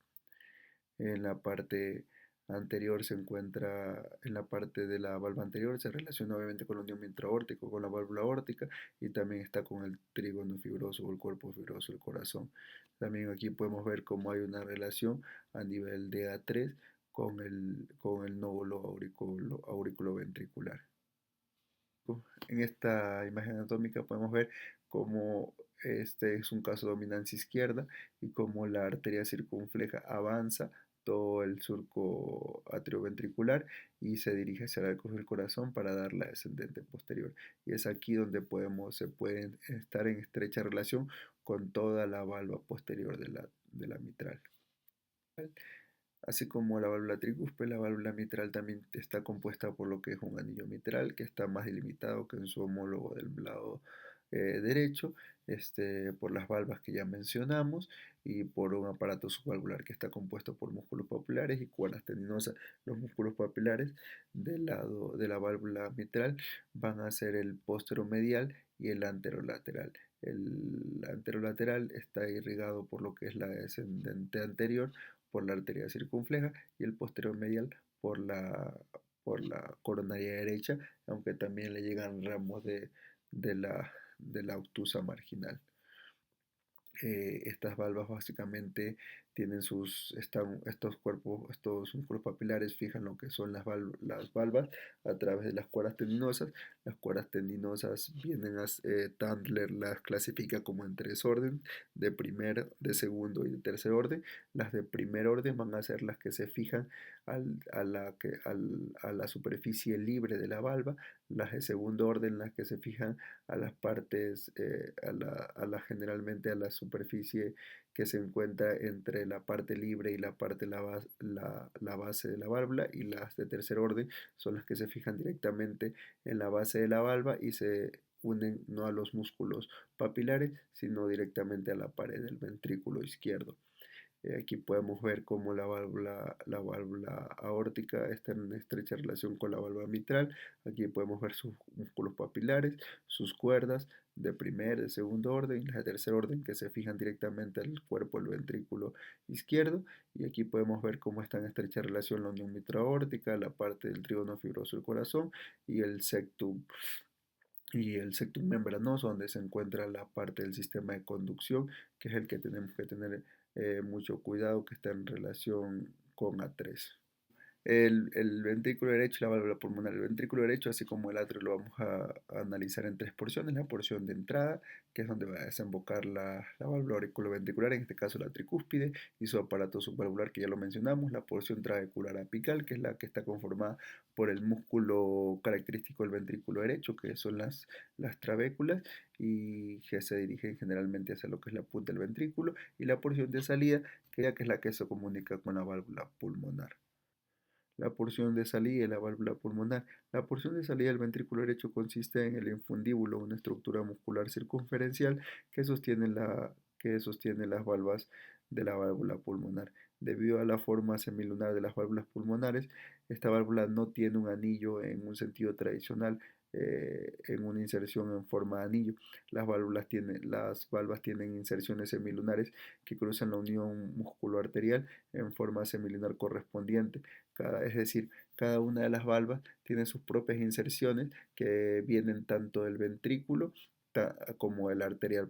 En la parte anterior se encuentra, en la parte de la valva anterior se relaciona obviamente con la unión intraórtico, con la válvula aórtica y también está con el trígono fibroso o el cuerpo fibroso del corazón. También aquí podemos ver cómo hay una relación a nivel de A3 con el nódulo auriculoventricular. En esta imagen anatómica podemos ver cómo este es un caso de dominancia izquierda y cómo la arteria circunfleja avanza todo el surco atrioventricular y se dirige hacia la cruz del corazón para dar la descendente posterior. Y es aquí donde se pueden estar en estrecha relación con toda la valva posterior de la mitral. Así como la válvula tricúspide, la válvula mitral también está compuesta por lo que es un anillo mitral, que está más delimitado que en su homólogo del lado derecho, por las valvas que ya mencionamos y por un aparato subvalvular que está compuesto por músculos papilares y cuerdas tendinosas. Los músculos papilares del lado de la válvula mitral van a ser el posteromedial y el anterolateral. El anterolateral está irrigado por lo que es la descendente anterior, por la arteria circunfleja, y el posterior medial por la coronaria derecha, aunque también le llegan ramos de de la obtusa marginal. Estas valvas básicamente tienen estos cuerpos, estos músculos papilares fijan lo que son las valvas a través de las cuerdas tendinosas. Las cuerdas tendinosas Tandler las clasifica como en tres orden, de primer, de segundo y de tercer orden. Las de primer orden van a ser las que se fijan a la superficie libre de la valva. Las de segundo orden las que se fijan a las partes, generalmente a la superficie que se encuentra entre la parte libre y la parte la base de la válvula, y las de tercer orden son las que se fijan directamente en la base de la válvula y se unen no a los músculos papilares, sino directamente a la pared del ventrículo izquierdo. Aquí podemos ver cómo la válvula aórtica está en estrecha relación con la válvula mitral. Aquí podemos ver sus músculos papilares, sus cuerdas de primer, de segundo orden y las de tercer orden que se fijan directamente al cuerpo del ventrículo izquierdo. Y aquí podemos ver cómo está en estrecha relación la unión mitroaórtica, la parte del trígono fibroso del corazón y el septum membranoso, donde se encuentra la parte del sistema de conducción, que es el que tenemos que tener mucho cuidado, que está en relación con A3. El ventrículo derecho y la válvula pulmonar. El ventrículo derecho, así como el atrio, lo vamos a analizar en tres porciones. La porción de entrada, que es donde va a desembocar la válvula auriculoventricular, en este caso la tricúspide, y su aparato subvalvular, que ya lo mencionamos. La porción trabecular apical, que es la que está conformada por el músculo característico del ventrículo derecho, que son las trabéculas, y que se dirigen generalmente hacia lo que es la punta del ventrículo. Y la porción de salida, que es la que se comunica con la válvula pulmonar. La porción de salida de la válvula pulmonar. La porción de salida del ventrículo derecho consiste en el infundíbulo, una estructura muscular circunferencial que sostiene las valvas de la válvula pulmonar. Debido a la forma semilunar de las válvulas pulmonares, esta válvula no tiene un anillo en un sentido tradicional, en una inserción en forma de anillo. Las valvas tienen inserciones semilunares que cruzan la unión musculoarterial en forma semilunar correspondiente. Es decir, cada una de las valvas tiene sus propias inserciones que vienen tanto del ventrículo como del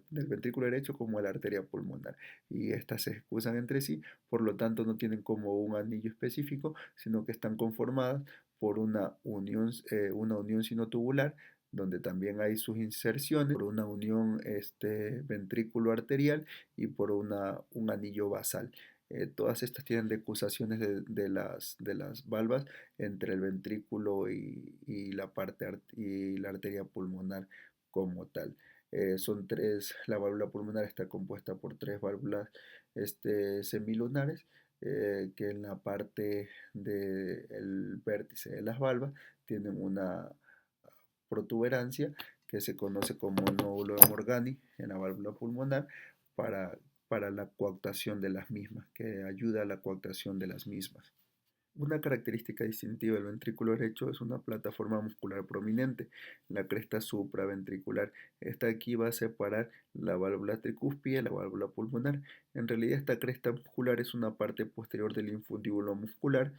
ventrículo derecho como de la arteria pulmonar, y estas se excusan entre sí, por lo tanto no tienen como un anillo específico, sino que están conformadas por una unión sinotubular, donde también hay sus inserciones, por una unión ventrículo arterial y por un anillo basal. Todas estas tienen decusaciones de las valvas entre el ventrículo y y la arteria pulmonar como tal. La válvula pulmonar está compuesta por tres válvulas semilunares, que en la parte del vértice de las valvas tienen una protuberancia que se conoce como nódulo de Morgani en la válvula pulmonar para, para la coactación de las mismas, que ayuda a la coactación de las mismas. Una característica distintiva del ventrículo derecho es una plataforma muscular prominente, la cresta supraventricular. Esta aquí va a separar la válvula tricúspide de la válvula pulmonar. En realidad esta cresta muscular es una parte posterior del infundíbulo muscular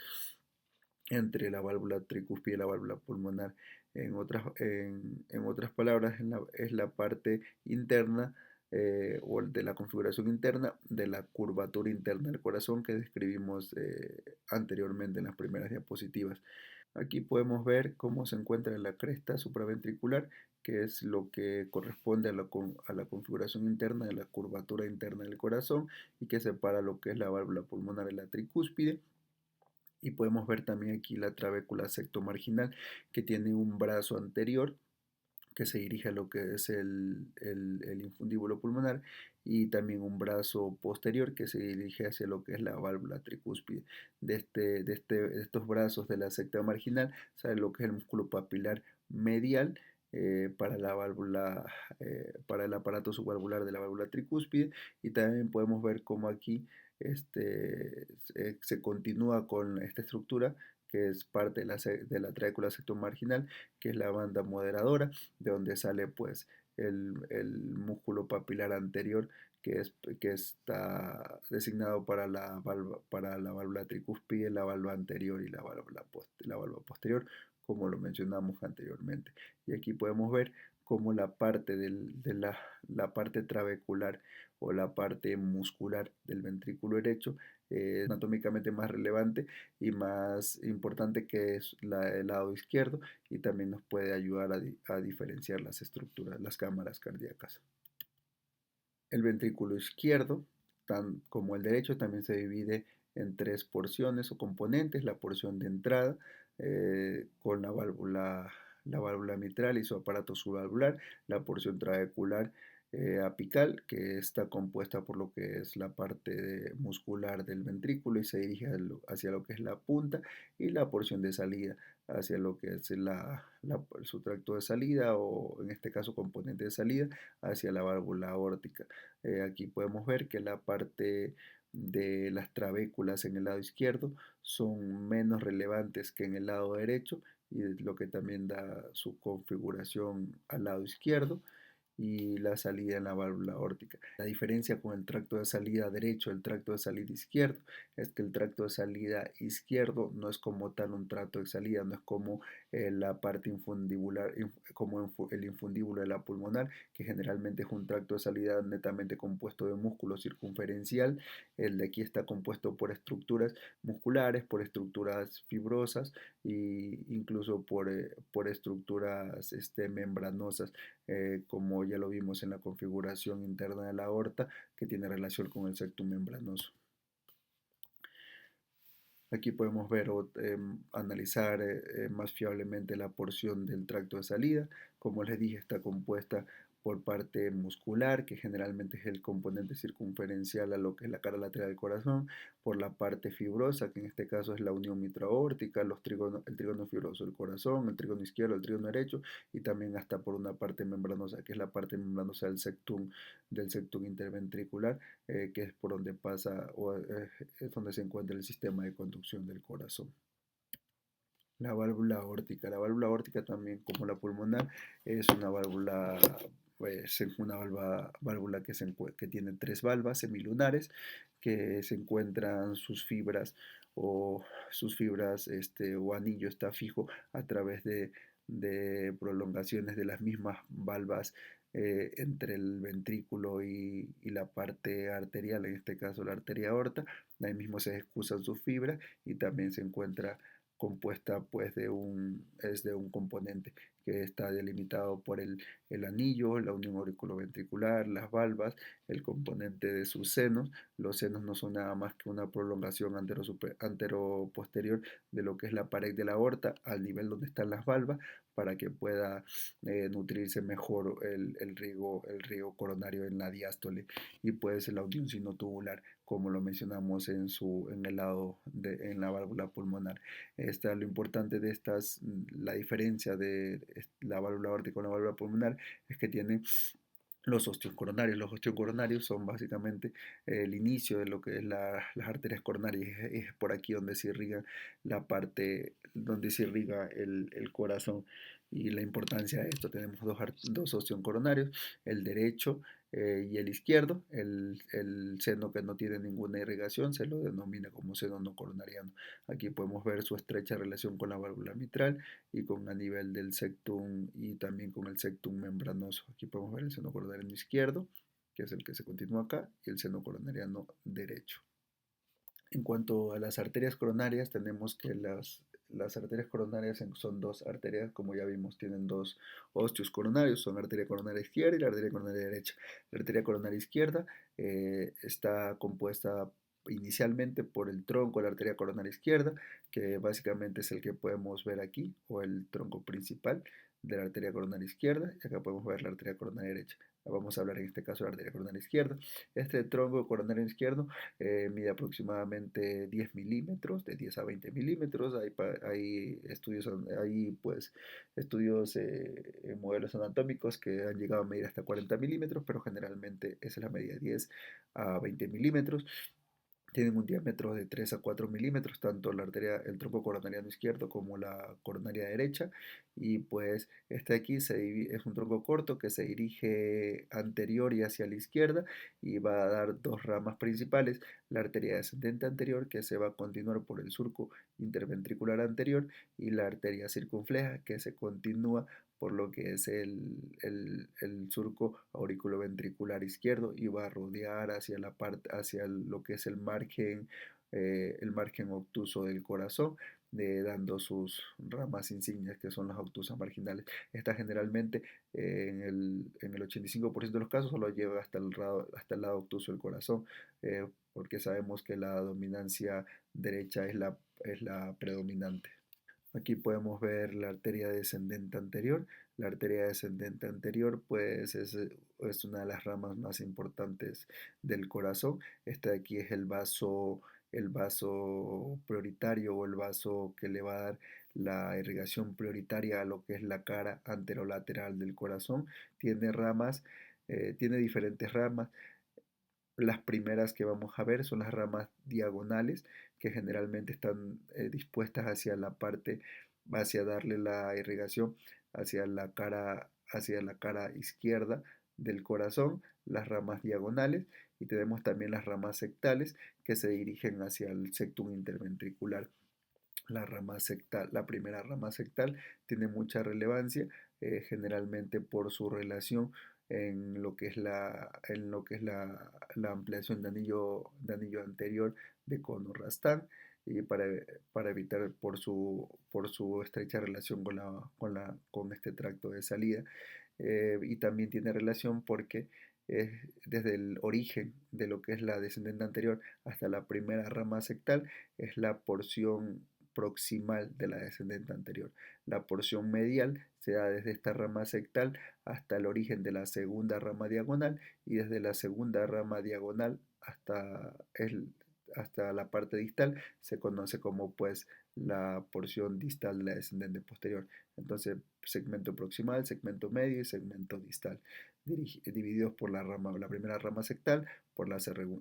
entre la válvula tricúspide y la válvula pulmonar. En otras palabras, es la parte interna o de la configuración interna de la curvatura interna del corazón que describimos anteriormente en las primeras diapositivas. Aquí podemos ver cómo se encuentra la cresta supraventricular, que es lo que corresponde a la configuración interna de la curvatura interna del corazón y que separa lo que es la válvula pulmonar de la tricúspide. Y podemos ver también aquí la trabécula septomarginal, que tiene un brazo anterior que se dirige a lo que es el infundíbulo pulmonar y también un brazo posterior que se dirige hacia lo que es la válvula tricúspide. De estos brazos de la secta marginal sale lo que es el músculo papilar medial para la válvula, para el aparato subvalvular de la válvula tricúspide y también podemos ver cómo aquí se continúa con esta estructura que es parte de la trácula septomarginal, que es la banda moderadora, de donde sale pues el músculo papilar anterior que está designado para la válvula tricúspide, la válvula anterior y la válvula posterior, como lo mencionamos anteriormente. Y aquí podemos ver cómo la parte trabecular o la parte muscular del ventrículo derecho es anatómicamente más relevante y más importante que es el lado izquierdo y también nos puede ayudar a diferenciar las estructuras, las cámaras cardíacas. El ventrículo izquierdo, tan como el derecho, también se divide en tres porciones o componentes. La porción de entrada con la válvula mitral y su aparato subvalvular, la porción trabecular apical, que está compuesta por lo que es la parte muscular del ventrículo y se dirige hacia lo que es la punta, y la porción de salida hacia lo que es su tracto de salida o en este caso componente de salida hacia la válvula aórtica. Aquí podemos ver que la parte de las trabéculas en el lado izquierdo son menos relevantes que en el lado derecho y lo que también da su configuración al lado izquierdo y la salida en la válvula aórtica. La diferencia con el tracto de salida derecho y el tracto de salida izquierdo es que el tracto de salida izquierdo no es como tal un tracto de salida, no es como la parte infundibular, como el infundíbulo de la pulmonar, que generalmente es un tracto de salida netamente compuesto de músculo circunferencial. El de aquí está compuesto por estructuras musculares, por estructuras fibrosas e incluso por estructuras membranosas, como ya lo vimos en la configuración interna de la aorta, que tiene relación con el septum membranoso. Aquí podemos ver o analizar más fiablemente la porción del tracto de salida. Como les dije, está compuesta por parte muscular, que generalmente es el componente circunferencial a lo que es la cara lateral del corazón, por la parte fibrosa, que en este caso es la unión mitroaórtica, el trígono fibroso del corazón, el trígono izquierdo, el trígono derecho, y también hasta por una parte membranosa, que es la parte membranosa del septum interventricular, que es por donde pasa o es donde se encuentra el sistema de conducción del corazón. La válvula aórtica. La válvula aórtica también, como la pulmonar, es una válvula, pues, válvula que tiene tres valvas semilunares que se encuentran sus fibras o anillo está fijo a través de prolongaciones de las mismas valvas entre el ventrículo y la parte arterial, en este caso la arteria aorta. Ahí mismo se excusan sus fibras y también se encuentra compuesta pues es de un componente que está delimitado por el anillo, la unión auriculoventricular, las valvas, el componente de sus senos. Los senos no son nada más que una prolongación anteroposterior de lo que es la pared de la aorta al nivel donde están las valvas, para que pueda nutrirse mejor el riego coronario en la diástole y pues la unión sinotubular, como lo mencionamos en el lado en la válvula pulmonar. Lo importante de la diferencia de la válvula aórtica con la válvula pulmonar es que tienen los ostios coronarios. Los ostios coronarios son básicamente el inicio de lo que es las arterias coronarias. Es por aquí donde se irriga la parte, donde se irriga el corazón. Y la importancia de esto, tenemos dos ostios coronarios, el derecho y el izquierdo. El seno que no tiene ninguna irrigación se lo denomina como seno no coronariano. Aquí podemos ver su estrecha relación con la válvula mitral y con a nivel del septum y también con el septum membranoso. Aquí podemos ver el seno coronariano izquierdo, que es el que se continúa acá, y el seno coronariano derecho. En cuanto a las arterias coronarias, tenemos que las arterias coronarias son dos arterias, como ya vimos, tienen dos ostios coronarios, son la arteria coronaria izquierda y la arteria coronaria derecha. La arteria coronaria izquierda está compuesta inicialmente por el tronco de la arteria coronaria izquierda, que básicamente es el que podemos ver aquí, o el tronco principal de la arteria coronaria izquierda, y acá podemos ver la arteria coronaria derecha. Vamos a hablar en este caso de la arteria coronaria izquierda. Este tronco coronario izquierdo mide aproximadamente 10 milímetros, de 10 a 20 milímetros. Hay estudios, estudios modelos anatómicos que han llegado a medir hasta 40 milímetros, pero generalmente esa es la medida, 10 a 20 milímetros. Tienen un diámetro de 3 a 4 milímetros, tanto el tronco coronariano izquierdo como la coronaria derecha. Y pues este aquí es un tronco corto que se dirige anterior y hacia la izquierda y va a dar dos ramas principales: la arteria descendente anterior, que se va a continuar por el surco interventricular anterior, y la arteria circunfleja, que se continúa por lo que es el surco auriculoventricular izquierdo y va a rodear hacia lo que es el margen obtuso del corazón, dando sus ramas insignias, que son las obtusas marginales. Esta generalmente en el 85% de los casos solo llega hasta el lado obtuso del corazón, porque sabemos que la dominancia derecha es la predominante. Aquí podemos ver la arteria descendente anterior. La arteria descendente anterior pues es una de las ramas más importantes del corazón. Este de aquí es el vaso prioritario, o el vaso que le va a dar la irrigación prioritaria a lo que es la cara anterolateral del corazón. Tiene diferentes ramas. Las primeras que vamos a ver son las ramas diagonales, que generalmente están dispuestas hacia darle la irrigación hacia la cara izquierda del corazón, las ramas diagonales. Y tenemos también las ramas sectales, que se dirigen hacia el septum interventricular. La primera rama sectal tiene mucha relevancia, generalmente por su relación en lo que es la ampliación de anillo anterior de cono Rastán, y para evitar por su estrecha relación con este tracto de salida. Y también tiene relación porque desde el origen de lo que es la descendente anterior hasta la primera rama sectal es la porción proximal de la descendente anterior. La porción medial se da desde esta rama sectal hasta el origen de la segunda rama diagonal, y desde la segunda rama diagonal hasta la parte distal se conoce como pues la porción distal de la descendente posterior. Entonces, segmento proximal, segmento medio y segmento distal, divididos por la primera rama sectal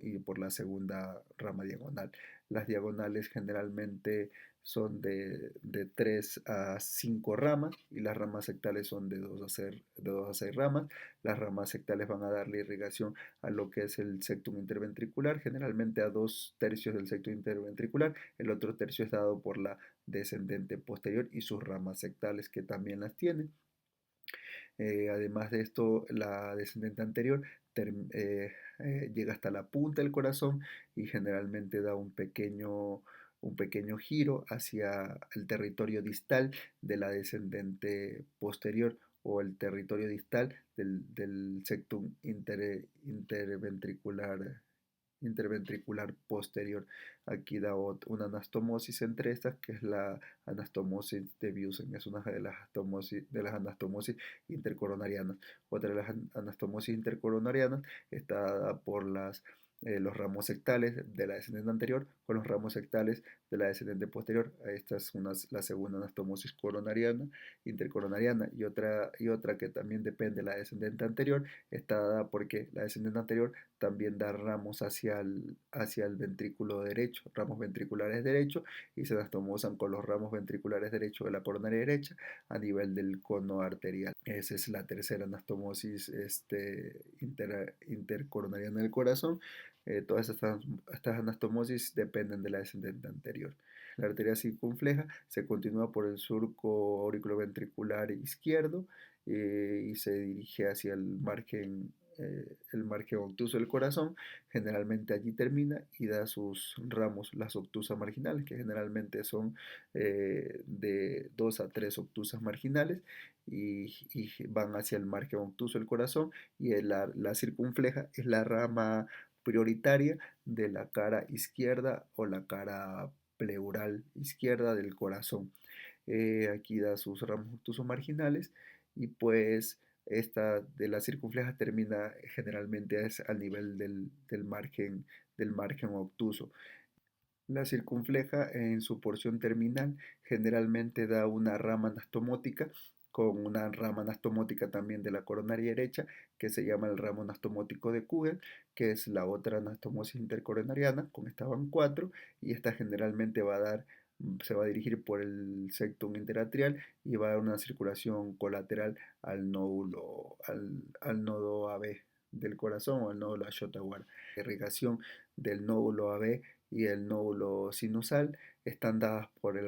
y por la segunda rama diagonal. Las diagonales generalmente son de 3 a 5 ramas, y las ramas sectales son de 2 a 6 ramas. Las ramas sectales van a darle irrigación a lo que es el septum interventricular, generalmente a 2/3 del septum interventricular. El otro tercio es dado por la descendente posterior y sus ramas sectales, que también las tiene. Además de esto, la descendente anterior llega hasta la punta del corazón y generalmente da un pequeño giro hacia el territorio distal de la descendente posterior, o el territorio distal del septum interventricular interventricular posterior. Aquí da una anastomosis entre estas, que es la anastomosis de Busen. Es una de las anastomosis intercoronarianas. Otra de las anastomosis intercoronarianas está dada por los ramos sectales de la descendente anterior con los ramos sectales de la descendente posterior. Esta es la segunda anastomosis coronariana, intercoronariana, y otra que también depende de la descendente anterior, está dada porque la descendente anterior también da ramos hacia el ventrículo derecho, ramos ventriculares derechos, y se anastomosan con los ramos ventriculares derechos de la coronaria derecha a nivel del cono arterial. Esa es la tercera anastomosis intercoronariana del corazón. Todas estas anastomosis dependen de la descendente anterior. La arteria circunfleja se continúa por el surco auriculoventricular izquierdo y se dirige hacia el margen obtuso del corazón. Generalmente allí termina y da sus ramos, las obtusas marginales, que generalmente son de 2 a 3 obtusas marginales, y van hacia el margen obtuso del corazón, y la circunfleja es la rama prioritaria de la cara izquierda o la cara pleural izquierda del corazón. Aquí da sus ramos obtusos marginales, y pues esta de la circunfleja termina generalmente al nivel del margen obtuso. La circunfleja en su porción terminal generalmente da una rama anastomótica, con una rama anastomótica también de la coronaria derecha, que se llama el ramo anastomótico de Kugel, que es la otra anastomosis intercoronariana. Con esta van cuatro, y esta generalmente se va a dirigir por el septum interatrial y va a dar una circulación colateral al nodo AB del corazón, o al nódulo Ashotawara. La irrigación del nódulo AB y el nódulo sinusal están dadas por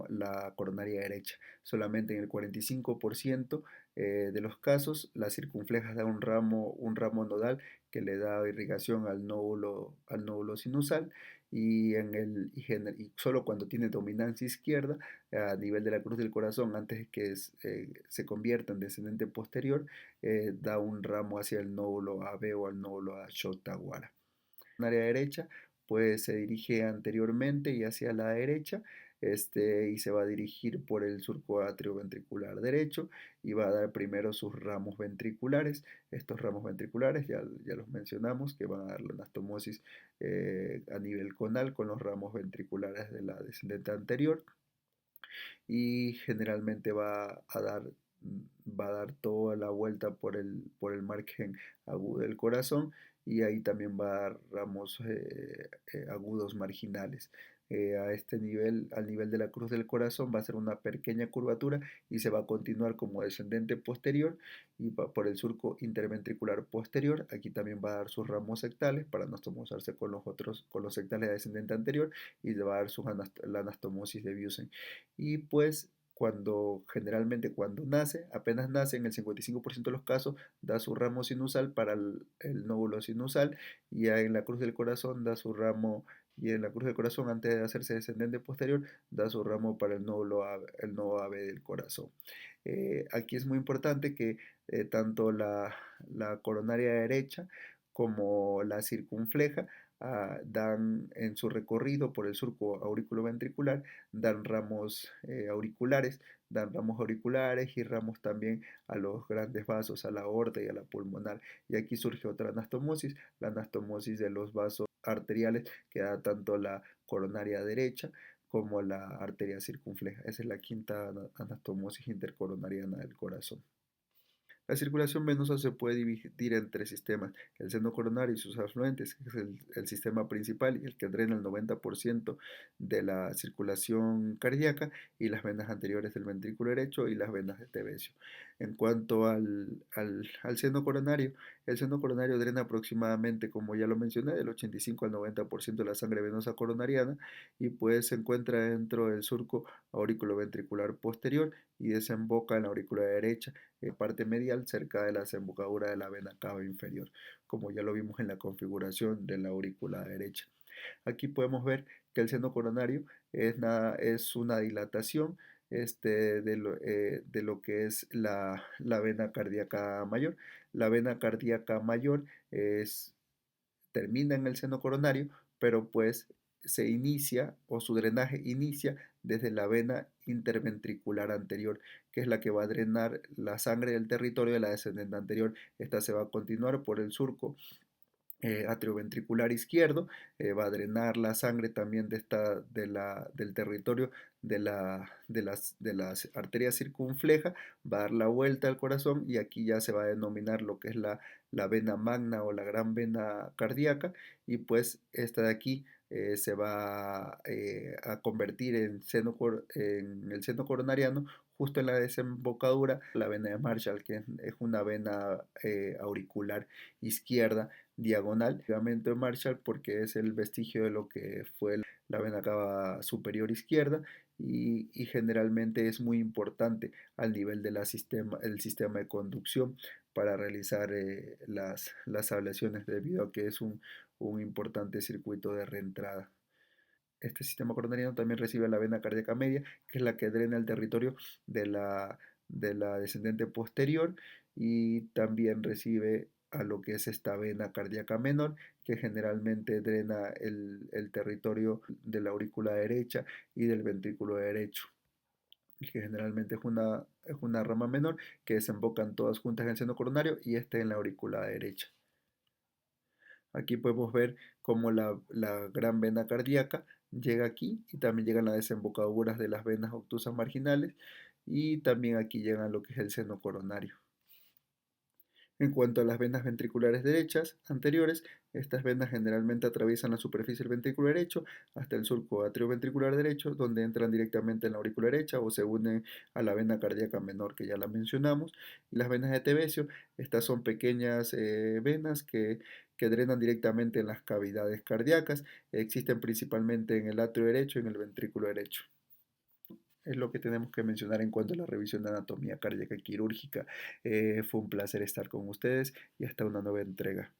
la coronaria derecha. Solamente en el 45% de los casos, la circunfleja da un ramo nodal que le da irrigación al nódulo sinusal, y solo cuando tiene dominancia izquierda a nivel de la cruz del corazón, antes de que se convierta en descendente posterior, da un ramo hacia el nódulo AB o al nódulo Ashotawara. En área derecha, pues se dirige anteriormente y hacia la derecha, y se va a dirigir por el surco atrioventricular derecho, y va a dar primero sus ramos ventriculares. Estos ramos ventriculares ya los mencionamos, que van a dar la anastomosis a nivel conal con los ramos ventriculares de la descendente anterior, y generalmente va a dar toda la vuelta por el margen agudo del corazón, y ahí también va a dar ramos agudos marginales. A este nivel, al nivel de la cruz del corazón, va a ser una pequeña curvatura y se va a continuar como descendente posterior, y va por el surco interventricular posterior. Aquí también va a dar sus ramos sectales para anastomosarse con los sectales de descendente anterior, y le va a dar la anastomosis de Busen. Y pues generalmente cuando apenas nace, en el 55% de los casos, da su ramo sinusal para el nódulo sinusal, y ya en la cruz del corazón da su ramo, y en la cruz del corazón, antes de hacerse descendente posterior, da su ramo para el nodo AB del corazón. Aquí es muy importante que tanto la coronaria derecha como la circunfleja dan en su recorrido por el surco auriculoventricular, dan ramos auriculares y ramos también a los grandes vasos, a la aorta y a la pulmonar. Y aquí surge otra anastomosis, la anastomosis de los vasos arteriales, que da tanto la coronaria derecha como la arteria circunfleja. Esa es la quinta anastomosis intercoronariana del corazón. La circulación venosa se puede dividir en tres sistemas: el seno coronario y sus afluentes, que es el sistema principal y el que drena el 90% de la circulación cardíaca, y las venas anteriores del ventrículo derecho y las venas de Tevesio. En cuanto al seno coronario, el seno coronario drena aproximadamente, como ya lo mencioné, del 85 al 90% de la sangre venosa coronariana, y pues se encuentra dentro del surco auriculoventricular posterior y desemboca en la aurícula derecha, parte medial, cerca de la desembocadura de la vena cava inferior, como ya lo vimos en la configuración de la aurícula derecha. Aquí podemos ver que el seno coronario es una dilatación de lo que es la vena cardíaca mayor. La vena cardíaca mayor termina en el seno coronario, pero pues se inicia o su drenaje inicia desde la vena interventricular anterior, que es la que va a drenar la sangre del territorio de la descendente anterior. Esta se va a continuar por el surco atrioventricular izquierdo, va a drenar la sangre también del territorio de las arterias circunflejas, va a dar la vuelta al corazón y aquí ya se va a denominar lo que es la vena magna o la gran vena cardíaca y pues esta de aquí se va a convertir en el seno coronariano justo en la desembocadura, la vena de Marshall, que es una vena auricular izquierda diagonal, ligamento de Marshall, porque es el vestigio de lo que fue la vena cava superior izquierda y generalmente es muy importante al nivel del sistema de conducción para realizar las ablaciones debido a que es un importante circuito de reentrada. Este sistema coronariano también recibe la vena cardíaca media, que es la que drena el territorio de la descendente posterior y también recibe a lo que es esta vena cardíaca menor, que generalmente drena el territorio de la aurícula derecha y del ventrículo derecho, y que generalmente es una rama menor que desembocan todas juntas en el seno coronario y este en la aurícula derecha. Aquí podemos ver cómo la gran vena cardíaca llega aquí y también llegan las desembocaduras de las venas obtusas marginales y también aquí llegan lo que es el seno coronario. En cuanto a las venas ventriculares derechas anteriores, estas venas generalmente atraviesan la superficie del ventrículo derecho hasta el surco atrioventricular derecho, donde entran directamente en la aurícula derecha o se unen a la vena cardíaca menor, que ya la mencionamos. Y las venas de Tevesio, estas son pequeñas venas que drenan directamente en las cavidades cardíacas. Existen principalmente en el atrio derecho y en el ventrículo derecho. Es lo que tenemos que mencionar en cuanto a la revisión de anatomía cardíaca quirúrgica. Fue un placer estar con ustedes y hasta una nueva entrega.